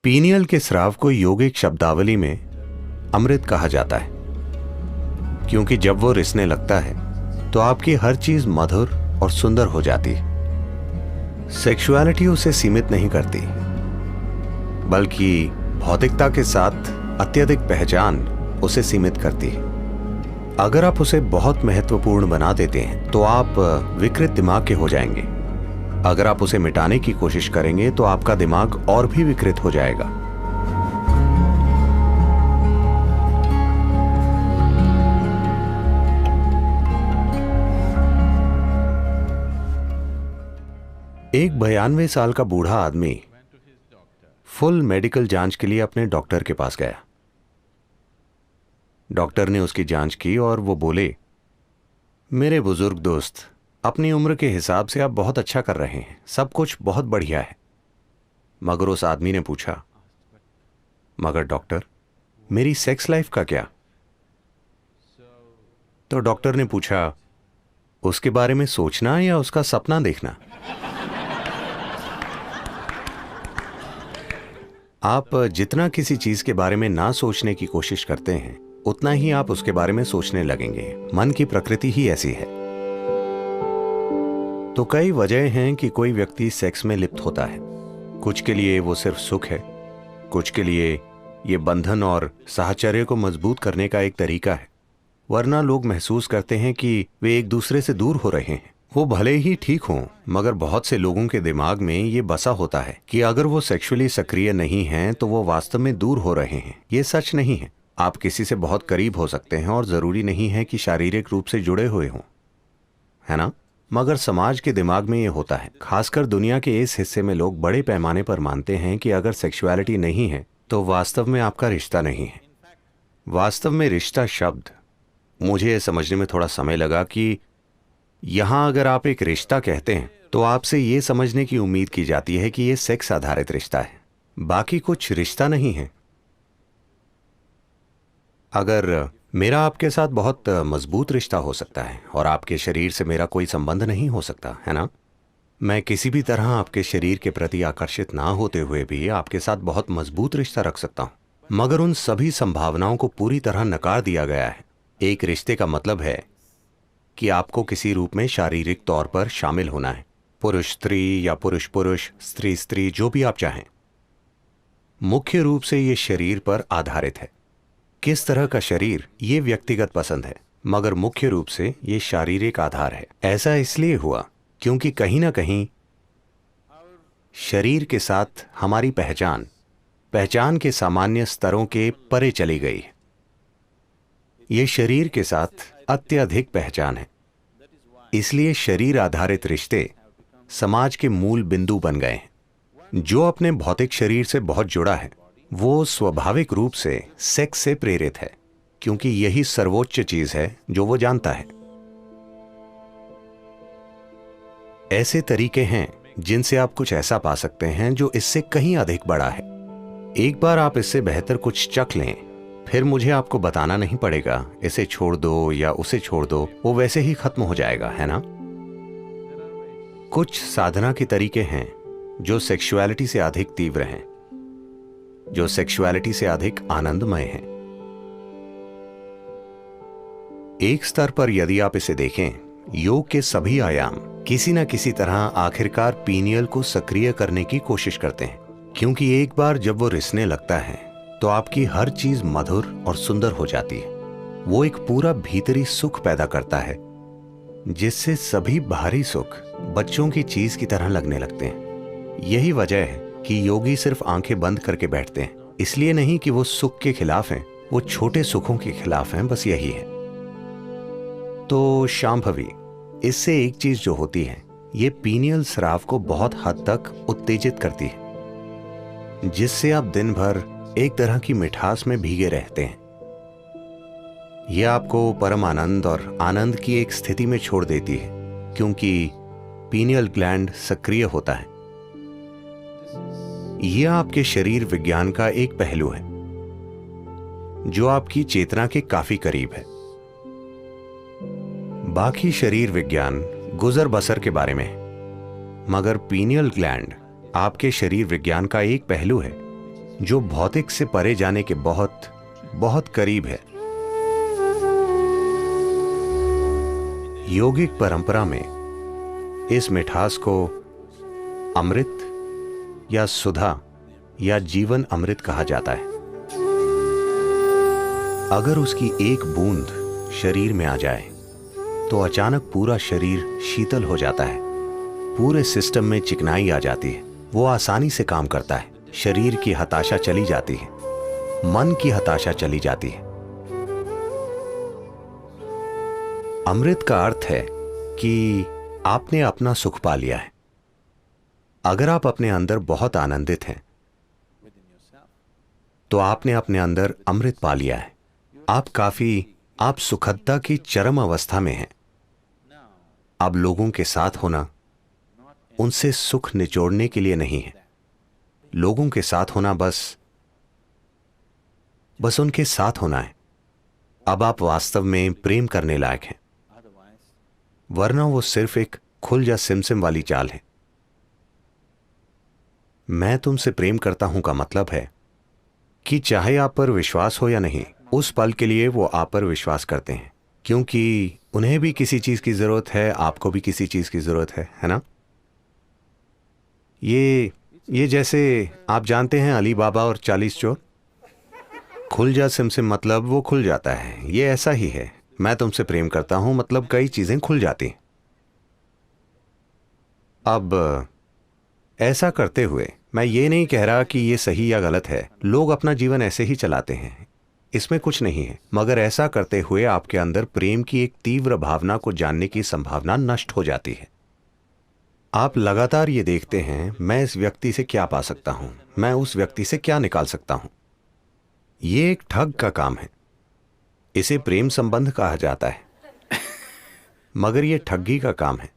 Pineal के स्राव को यौगिक शब्दावली में अमृत कहा जाता है, क्योंकि जब वो रिसने लगता है तो आपकी हर चीज मधुर और सुंदर हो जाती है। सेक्सुअलिटी उसे सीमित नहीं करती, बल्कि भौतिकता के साथ अत्यधिक पहचान उसे सीमित करती है। अगर आप उसे बहुत महत्वपूर्ण बना देते हैं तो आप विकृत दिमाग के हो जाएंगे। अगर आप उसे मिटाने की कोशिश करेंगे तो आपका दिमाग और भी विकृत हो जाएगा। एक 92 साल का बूढ़ा आदमी फुल मेडिकल जांच के लिए अपने डॉक्टर के पास गया। डॉक्टर ने उसकी जांच की और वो बोले, मेरे बुजुर्ग दोस्त, अपनी उम्र के हिसाब से आप बहुत अच्छा कर रहे हैं, सब कुछ बहुत बढ़िया है। मगर उस आदमी ने पूछा, मगर डॉक्टर, मेरी सेक्स लाइफ का क्या? तो डॉक्टर ने पूछा, उसके बारे में सोचना या उसका सपना देखना? आप जितना किसी चीज के बारे में ना सोचने की कोशिश करते हैं, उतना ही आप उसके बारे में सोचने लगेंगे। मन की प्रकृति ही ऐसी है। तो कई वजह हैं कि कोई व्यक्ति सेक्स में लिप्त होता है। कुछ के लिए वो सिर्फ सुख है, कुछ के लिए ये बंधन और साहचर्य को मजबूत करने का एक तरीका है। वरना लोग महसूस करते हैं कि वे एक दूसरे से दूर हो रहे हैं। वो भले ही ठीक हों, मगर बहुत से लोगों के दिमाग में ये बसा होता है कि अगर वो सेक्सुअली सक्रिय नहीं हैं तो वो वास्तव में दूर हो रहे हैं। ये सच नहीं है। आप किसी से बहुत करीब हो सकते हैं और जरूरी नहीं है कि शारीरिक रूप से जुड़े हुए हों, है ना? मगर समाज के दिमाग में ये होता है। खासकर दुनिया के इस हिस्से में लोग बड़े पैमाने पर मानते हैं कि अगर सेक्सुअलिटी नहीं है तो वास्तव में आपका रिश्ता नहीं है। वास्तव में रिश्ता शब्द, मुझे यह समझने में थोड़ा समय लगा कि यहां अगर आप एक रिश्ता कहते हैं तो आपसे ये समझने की उम्मीद की जाती है कि यह सेक्स आधारित रिश्ता है, बाकी कुछ रिश्ता नहीं है। अगर मेरा आपके साथ बहुत मजबूत रिश्ता हो सकता है और आपके शरीर से मेरा कोई संबंध नहीं हो सकता, है ना? मैं किसी भी तरह आपके शरीर के प्रति आकर्षित ना होते हुए भी आपके साथ बहुत मजबूत रिश्ता रख सकता हूं। मगर उन सभी संभावनाओं को पूरी तरह नकार दिया गया है। एक रिश्ते का मतलब है कि आपको किसी रूप में शारीरिक तौर पर शामिल होना है। पुरुष स्त्री या पुरुष पुरुष, स्त्री स्त्री, जो भी आप चाहें। मुख्य रूप से ये शरीर पर आधारित है। किस तरह का शरीर, ये व्यक्तिगत पसंद है, मगर मुख्य रूप से ये शारीरिक आधार है। ऐसा इसलिए हुआ क्योंकि कहीं ना कहीं शरीर के साथ हमारी पहचान के सामान्य स्तरों के परे चली गई है। ये शरीर के साथ अत्यधिक पहचान है। इसलिए शरीर आधारित रिश्ते समाज के मूल बिंदु बन गए हैं। जो अपने भौतिक शरीर से बहुत जुड़ा है वो स्वाभाविक रूप से सेक्स से प्रेरित है, क्योंकि यही सर्वोच्च चीज है जो वो जानता है। ऐसे तरीके हैं जिनसे आप कुछ ऐसा पा सकते हैं जो इससे कहीं अधिक बड़ा है। एक बार आप इससे बेहतर कुछ चख लें, फिर मुझे आपको बताना नहीं पड़ेगा इसे छोड़ दो या उसे छोड़ दो, वो वैसे ही खत्म हो जाएगा, है ना? कुछ साधना के तरीके हैं जो सेक्सुअलिटी से अधिक तीव्र हैं, जो सेक्सुअलिटी से अधिक आनंदमय हैं। एक स्तर पर यदि आप इसे देखें, योग के सभी आयाम किसी न किसी तरह आखिरकार पीनियल को सक्रिय करने की कोशिश करते हैं, क्योंकि एक बार जब वो रिसने लगता है तो आपकी हर चीज मधुर और सुंदर हो जाती है। वो एक पूरा भीतरी सुख पैदा करता है, जिससे सभी बाहरी सुख बच्चों की चीज की तरह लगने लगते हैं। यही वजह है कि योगी सिर्फ आंखें बंद करके बैठते हैं, इसलिए नहीं कि वो सुख के खिलाफ हैं, वो छोटे सुखों के खिलाफ हैं, बस यही है। तो शांभवी, इससे एक चीज जो होती है, ये पीनियल स्राव को बहुत हद तक उत्तेजित करती है, जिससे आप दिन भर एक तरह की मिठास में भीगे रहते हैं। यह आपको परम आनंद और आनंद की एक स्थिति में छोड़ देती है, क्योंकि पीनियल ग्लैंड सक्रिय होता है। यह आपके शरीर विज्ञान का एक पहलू है जो आपकी चेतना के काफी करीब है। बाकी शरीर विज्ञान गुजर बसर के बारे में है, मगर पीनियल ग्लैंड आपके शरीर विज्ञान का एक पहलू है जो भौतिक से परे जाने के बहुत बहुत करीब है। योगिक परंपरा में इस मिठास को अमृत या सुधा या जीवन अमृत कहा जाता है। अगर उसकी एक बूंद शरीर में आ जाए तो अचानक पूरा शरीर शीतल हो जाता है, पूरे सिस्टम में चिकनाई आ जाती है, वो आसानी से काम करता है, शरीर की हताशा चली जाती है, मन की हताशा चली जाती है। अमृत का अर्थ है कि आपने अपना सुख पा लिया है। अगर आप अपने अंदर बहुत आनंदित हैं तो आपने अपने अंदर अमृत पा लिया है। आप सुखदता की चरम अवस्था में हैं। अब लोगों के साथ होना उनसे सुख निचोड़ने के लिए नहीं है। लोगों के साथ होना बस उनके साथ होना है। अब आप वास्तव में प्रेम करने लायक हैं, वरना वो सिर्फ एक खुल जा सिमसिम वाली चाल है। मैं तुमसे प्रेम करता हूं का मतलब है कि चाहे आप पर विश्वास हो या नहीं, उस पल के लिए वो आप पर विश्वास करते हैं, क्योंकि उन्हें भी किसी चीज की जरूरत है, आपको भी किसी चीज की जरूरत है ना? ये जैसे आप जानते हैं अली बाबा और 40 चोर। खुल जा सिमसिम मतलब वो खुल जाता है। ये ऐसा ही है। मैं तुमसे प्रेम करता हूं मतलब कई चीजें खुल जाती। अब ऐसा करते हुए मैं ये नहीं कह रहा कि ये सही या गलत है। लोग अपना जीवन ऐसे ही चलाते हैं, इसमें कुछ नहीं है। मगर ऐसा करते हुए आपके अंदर प्रेम की एक तीव्र भावना को जानने की संभावना नष्ट हो जाती है। आप लगातार ये देखते हैं, मैं इस व्यक्ति से क्या पा सकता हूं, मैं उस व्यक्ति से क्या निकाल सकता हूं। ये एक ठग का काम है। इसे प्रेम संबंध कहा जाता है, मगर यह ठगी का काम है।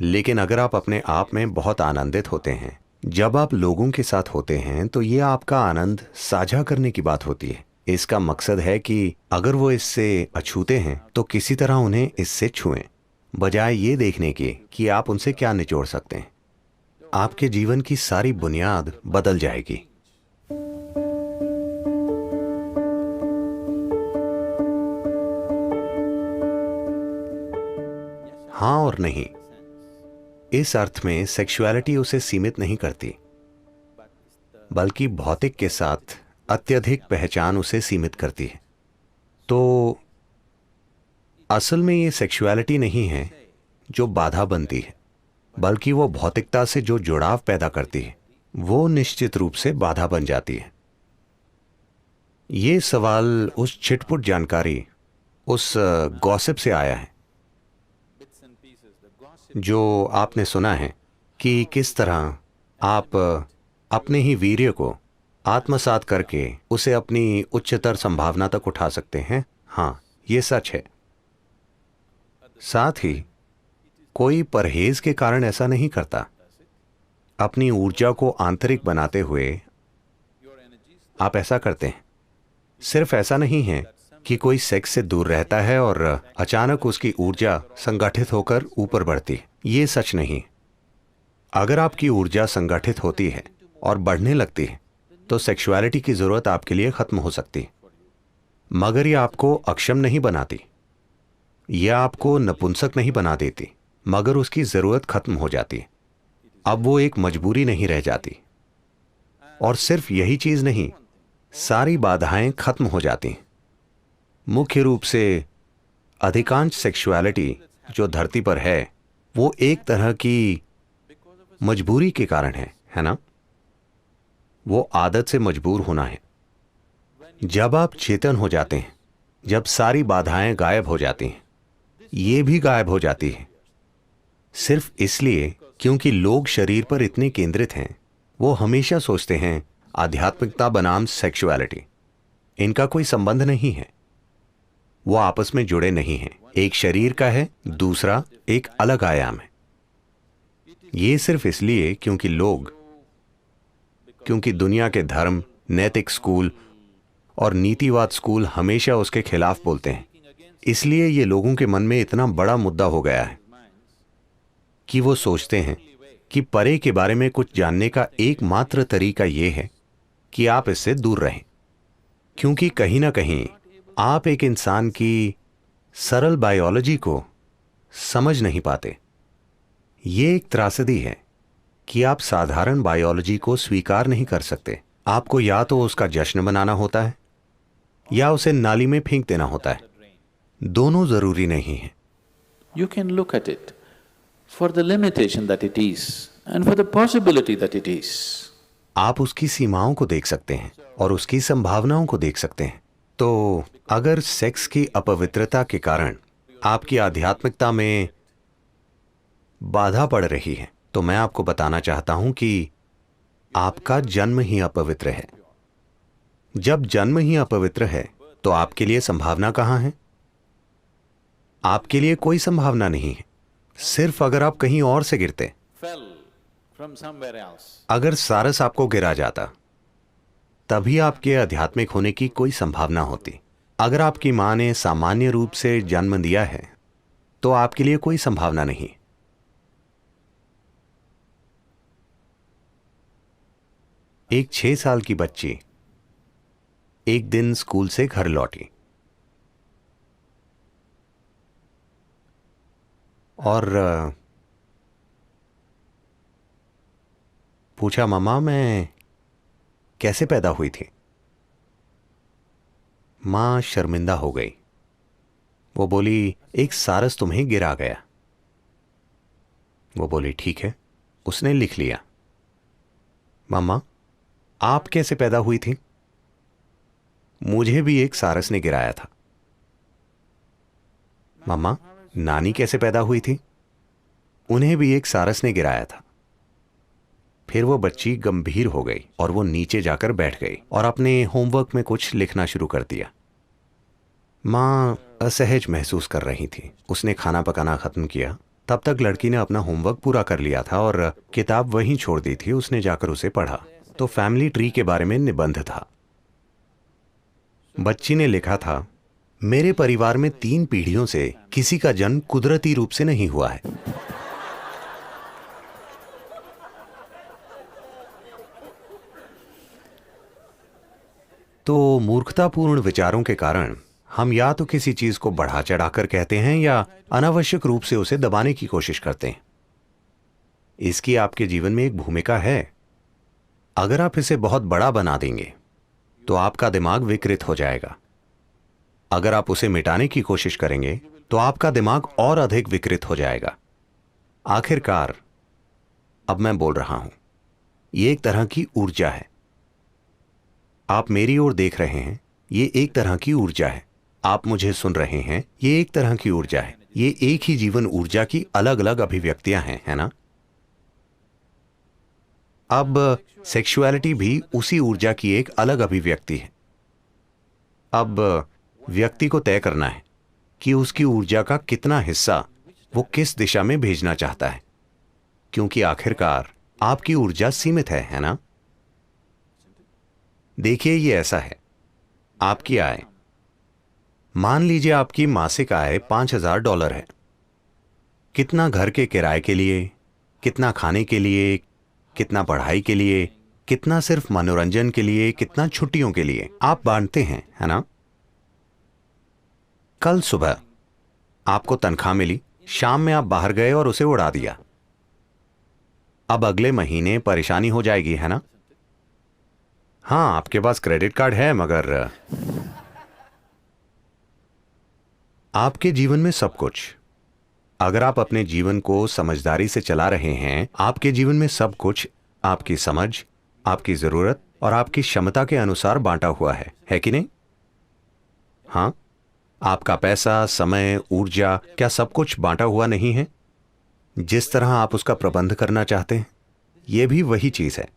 लेकिन अगर आप अपने आप में बहुत आनंदित होते हैं, जब आप लोगों के साथ होते हैं, तो यह आपका आनंद साझा करने की बात होती है। इसका मकसद है कि अगर वो इससे अछूते हैं तो किसी तरह उन्हें इससे छुएं, बजाय ये देखने के कि आप उनसे क्या निचोड़ सकते हैं। आपके जीवन की सारी बुनियाद बदल जाएगी। हाँ और नहीं। इस अर्थ में सेक्सुअलिटी उसे सीमित नहीं करती, बल्कि भौतिक के साथ अत्यधिक पहचान उसे सीमित करती है। तो असल में ये सेक्सुअलिटी नहीं है जो बाधा बनती है, बल्कि वो भौतिकता से जो जुड़ाव पैदा करती है, वो निश्चित रूप से बाधा बन जाती है। ये सवाल उस छिटपुट जानकारी, उस गॉसिप से आया है जो आपने सुना है कि किस तरह आप अपने ही वीर्य को आत्मसात करके उसे अपनी उच्चतर संभावना तक उठा सकते हैं। हाँ, ये सच है। साथ ही कोई परहेज के कारण ऐसा नहीं करता। अपनी ऊर्जा को आंतरिक बनाते हुए आप ऐसा करते हैं। सिर्फ ऐसा नहीं है कि कोई सेक्स से दूर रहता है और अचानक उसकी ऊर्जा संगठित होकर ऊपर बढ़ती है। ये सच नहीं। अगर आपकी ऊर्जा संगठित होती है और बढ़ने लगती है तो सेक्सुअलिटी की जरूरत आपके लिए खत्म हो सकती है। मगर यह आपको अक्षम नहीं बनाती, यह आपको नपुंसक नहीं बना देती, मगर उसकी जरूरत खत्म हो जाती है। अब वो एक मजबूरी नहीं रह जाती। और सिर्फ यही चीज नहीं, सारी बाधाएं खत्म हो जाती हैं। मुख्य रूप से अधिकांश सेक्सुअलिटी जो धरती पर है वो एक तरह की मजबूरी के कारण है ना? वो आदत से मजबूर होना है। जब आप चेतन हो जाते हैं, जब सारी बाधाएं गायब हो जाती हैं, ये भी गायब हो जाती है, सिर्फ इसलिए क्योंकि लोग शरीर पर इतने केंद्रित हैं। वो हमेशा सोचते हैं आध्यात्मिकता बनाम सेक्सुअलिटी, इनका कोई संबंध नहीं है, वो आपस में जुड़े नहीं हैं। एक शरीर का है, दूसरा एक अलग आयाम है। ये सिर्फ इसलिए क्योंकि दुनिया के धर्म, नैतिक स्कूल और नीतिवाद स्कूल हमेशा उसके खिलाफ बोलते हैं। इसलिए ये लोगों के मन में इतना बड़ा मुद्दा हो गया है कि वो सोचते हैं कि परे के बारे में कुछ जानने का एकमात्र तरीका यह है कि आप इससे दूर रहें, क्योंकि कहीं ना कहीं आप एक इंसान की सरल बायोलॉजी को समझ नहीं पाते। ये एक त्रासदी है कि आप साधारण बायोलॉजी को स्वीकार नहीं कर सकते। आपको या तो उसका जश्न बनाना होता है या उसे नाली में फेंक देना होता है। दोनों जरूरी नहीं है। You can look at it for the limitation that it is and for the possibility that it is. आप उसकी सीमाओं को देख सकते हैं और उसकी संभावनाओं को देख सकते हैं। तो अगर सेक्स की अपवित्रता के कारण आपकी आध्यात्मिकता में बाधा पड़ रही है, तो मैं आपको बताना चाहता हूं कि आपका जन्म ही अपवित्र है। जब जन्म ही अपवित्र है तो आपके लिए संभावना कहां है? आपके लिए कोई संभावना नहीं है, सिर्फ अगर आप कहीं और से गिरते। Fell from somewhere else. अगर सारस आपको गिरा जाता तभी आपके आध्यात्मिक होने की कोई संभावना होती। अगर आपकी मां ने सामान्य रूप से जन्म दिया है तो आपके लिए कोई संभावना नहीं। एक 6 साल की बच्ची एक दिन स्कूल से घर लौटी और पूछा, मम्मा मैं कैसे पैदा हुई थी? मां शर्मिंदा हो गई। वो बोली, एक सारस तुम्हें गिरा गया। वो बोली, ठीक है। उसने लिख लिया। मम्मा आप कैसे पैदा हुई थी? मुझे भी एक सारस ने गिराया था। मम्मा नानी कैसे पैदा हुई थी? उन्हें भी एक सारस ने गिराया था। फिर वो बच्ची गंभीर हो गई और वो नीचे जाकर बैठ गई और अपने होमवर्क में कुछ लिखना शुरू कर दिया। मां असहज महसूस कर रही थी। उसने खाना पकाना खत्म किया। तब तक लड़की ने अपना होमवर्क पूरा कर लिया था और किताब वहीं छोड़ दी थी। उसने जाकर उसे पढ़ा तो फैमिली ट्री के बारे में निबंध था। बच्ची ने लिखा था, मेरे परिवार में 3 पीढ़ियों से किसी का जन्म कुदरती रूप से नहीं हुआ है। तो मूर्खतापूर्ण विचारों के कारण हम या तो किसी चीज को बढ़ा चढ़ाकर कहते हैं या अनावश्यक रूप से उसे दबाने की कोशिश करते हैं। इसकी आपके जीवन में एक भूमिका है। अगर आप इसे बहुत बड़ा बना देंगे तो आपका दिमाग विकृत हो जाएगा। अगर आप उसे मिटाने की कोशिश करेंगे तो आपका दिमाग और अधिक विकृत हो जाएगा। आखिरकार अब मैं बोल रहा हूं, ये एक तरह की ऊर्जा है। आप मेरी ओर देख रहे हैं, ये एक तरह की ऊर्जा है। आप मुझे सुन रहे हैं, ये एक तरह की ऊर्जा है। ये एक ही जीवन ऊर्जा की अलग अलग अभिव्यक्तियां हैं, है ना? अब सेक्सुअलिटी भी उसी ऊर्जा की एक अलग अभिव्यक्ति है। अब व्यक्ति को तय करना है कि उसकी ऊर्जा का कितना हिस्सा वो किस दिशा में भेजना चाहता है, क्योंकि आखिरकार आपकी ऊर्जा सीमित है ना? देखिए, ये ऐसा है। आपकी आय, मान लीजिए आपकी मासिक आय $5000 है। कितना घर के किराए के लिए, कितना खाने के लिए, कितना पढ़ाई के लिए, कितना सिर्फ मनोरंजन के लिए, कितना छुट्टियों के लिए आप बांटते हैं, है ना? कल सुबह आपको तनख्वाह मिली, शाम में आप बाहर गए और उसे उड़ा दिया। अब अगले महीने परेशानी हो जाएगी, है ना? हां, आपके पास क्रेडिट कार्ड है, मगर आपके जीवन में सब कुछ, अगर आप अपने जीवन को समझदारी से चला रहे हैं, आपके जीवन में सब कुछ आपकी समझ, आपकी जरूरत और आपकी क्षमता के अनुसार बांटा हुआ है कि नहीं? हां, आपका पैसा, समय, ऊर्जा, क्या सब कुछ बांटा हुआ नहीं है? जिस तरह आप उसका प्रबंध करना चाहते हैं, यह भी वही चीज है।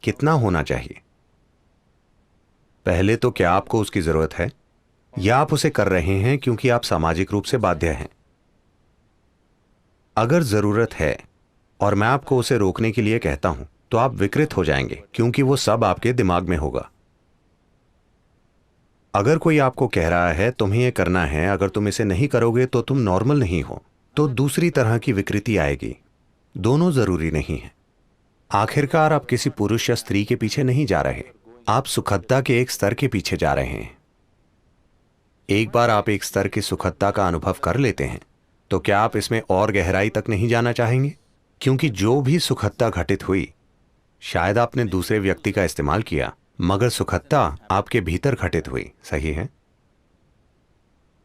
कितना होना चाहिए? पहले तो क्या आपको उसकी जरूरत है, या आप उसे कर रहे हैं क्योंकि आप सामाजिक रूप से बाध्य हैं? अगर जरूरत है और मैं आपको उसे रोकने के लिए कहता हूं तो आप विकृत हो जाएंगे, क्योंकि वो सब आपके दिमाग में होगा। अगर कोई आपको कह रहा है तुम्हें यह करना है, अगर तुम इसे नहीं करोगे तो तुम नॉर्मल नहीं हो, तो दूसरी तरह की विकृति आएगी। दोनों जरूरी नहीं है। आखिरकार आप किसी पुरुष या स्त्री के पीछे नहीं जा रहे, आप सुखदता के एक स्तर के पीछे जा रहे हैं। एक बार आप एक स्तर की सुखदता का अनुभव कर लेते हैं तो क्या आप इसमें और गहराई तक नहीं जाना चाहेंगे? क्योंकि जो भी सुखदता घटित हुई, शायद आपने दूसरे व्यक्ति का इस्तेमाल किया, मगर सुखदता आपके भीतर घटित हुई, सही है?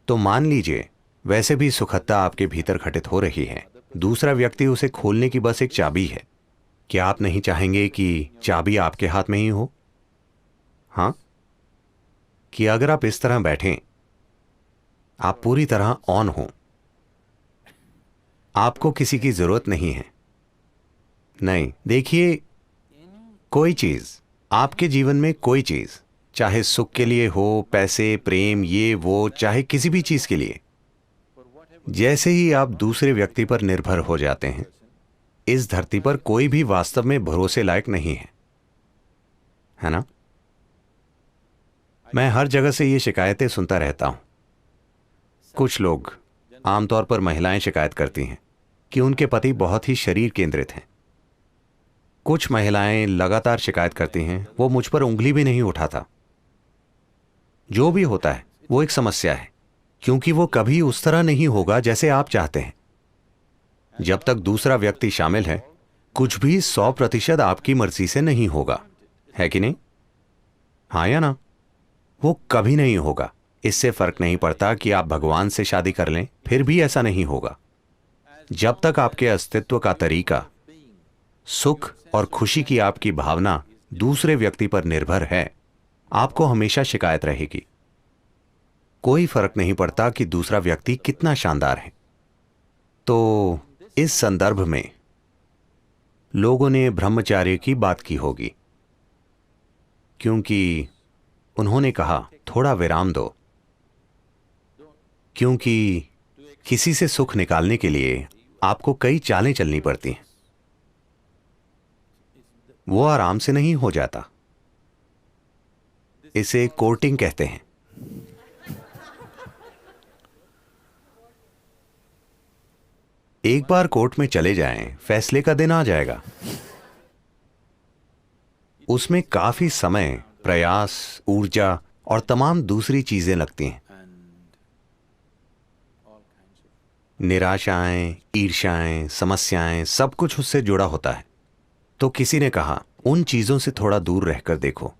तो मान लीजिए वैसे भी सुखदता आपके भीतर घटित हो रही है, दूसरा व्यक्ति उसे खोलने की बस एक चाबी है। क्या आप नहीं चाहेंगे कि चाबी आपके हाथ में ही हो? हाँ, कि अगर आप इस तरह बैठें, आप पूरी तरह ऑन हो, आपको किसी की जरूरत नहीं है। नहीं, देखिए, कोई चीज, आपके जीवन में कोई चीज, चाहे सुख के लिए हो, पैसे, प्रेम, ये वो, चाहे किसी भी चीज के लिए, जैसे ही आप दूसरे व्यक्ति पर निर्भर हो जाते हैं, इस धरती पर कोई भी वास्तव में भरोसे लायक नहीं है ना? मैं हर जगह से ये शिकायतें सुनता रहता हूं। कुछ लोग, आमतौर पर महिलाएं, शिकायत करती हैं कि उनके पति बहुत ही शरीर केंद्रित हैं। कुछ महिलाएं लगातार शिकायत करती हैं, वो मुझ पर उंगली भी नहीं उठाता। जो भी होता है वो एक समस्या है, क्योंकि वो कभी उस तरह नहीं होगा जैसे आप चाहते हैं। जब तक दूसरा व्यक्ति शामिल है, कुछ भी 100% आपकी मर्जी से नहीं होगा, है कि नहीं? हाँ या ना? वो कभी नहीं होगा। इससे फर्क नहीं पड़ता कि आप भगवान से शादी कर लें, फिर भी ऐसा नहीं होगा। जब तक आपके अस्तित्व का तरीका, सुख और खुशी की आपकी भावना दूसरे व्यक्ति पर निर्भर है, आपको हमेशा शिकायत रहेगी। कोई फर्क नहीं पड़ता कि दूसरा व्यक्ति कितना शानदार है। तो इस संदर्भ में लोगों ने ब्रह्मचार्य की बात की होगी, क्योंकि उन्होंने कहा थोड़ा विराम दो, क्योंकि किसी से सुख निकालने के लिए आपको कई चालें चलनी पड़ती हैं। वो आराम से नहीं हो जाता। इसे कोर्टिंग कहते हैं। एक बार कोर्ट में चले जाएं, फैसले का दिन आ जाएगा। उसमें काफी समय, प्रयास, ऊर्जा और तमाम दूसरी चीजें लगती हैं। निराशाएं, ईर्ष्याएं, समस्याएं, सब कुछ उससे जुड़ा होता है। तो किसी ने कहा, उन चीजों से थोड़ा दूर रहकर देखो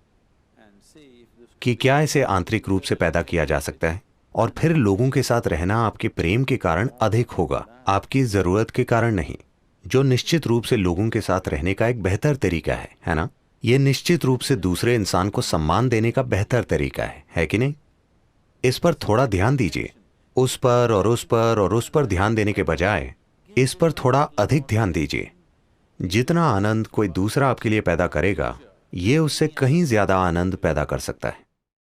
कि क्या इसे आंतरिक रूप से पैदा किया जा सकता है, और फिर लोगों के साथ रहना आपके प्रेम के कारण अधिक होगा, आपकी जरूरत के कारण नहीं, जो निश्चित रूप से लोगों के साथ रहने का एक बेहतर तरीका है ना? यह निश्चित रूप से दूसरे इंसान को सम्मान देने का बेहतर तरीका है कि नहीं? इस पर थोड़ा ध्यान दीजिए। उस पर और उस पर और उस पर ध्यान देने के बजाय इस पर थोड़ा अधिक ध्यान दीजिए। जितना आनंद कोई दूसरा आपके लिए पैदा करेगा, यह उससे कहीं ज्यादा आनंद पैदा कर सकता है।